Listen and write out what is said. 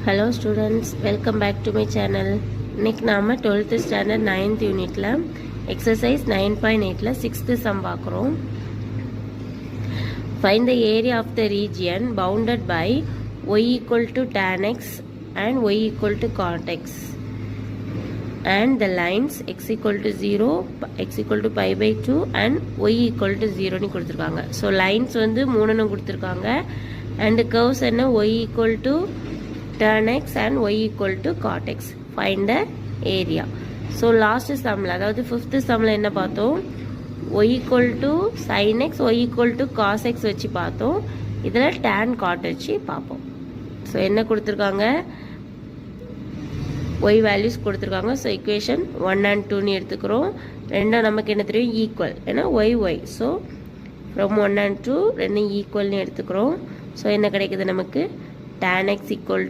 Hello students, welcome back to my channel. இன்னைக்கு நாம 12th standard 9th unitல exercise 9.8ல 6th sum பார்க்கிறோம். Find the area of the region bounded by y equal to tan x and y equal to cot x and the lines x equal to 0, x equal to pi by 2 and y equal to 0 னு கொடுத்திருக்காங்க. So lines வந்து மூணுன்னு கொடுத்திருக்காங்க and curves என்ன y equal to tan x and y equal to cot x. Find the area. So last sumல அதாவது 5th sumல என்ன பார்த்தோம், y equal to sin x, y equal to cos x வச்சு பார்த்தோம். இதில் tan cot வச்சு பார்ப்போம். So என்ன கொடுத்துருக்காங்க, y வேல்யூஸ் கொடுத்துருக்காங்க. ஸோ equation 1 and 2 எடுத்துக்கிறோம். ரெண்டும் நமக்கு என்ன தெரியும், ஈக்குவல், ஏன்னா y. ஸோ from 1 and 2 ரெண்டும் ஈக்குவல்னு எடுத்துக்கிறோம். ஸோ என்ன கிடைக்குது நமக்கு, tan x equal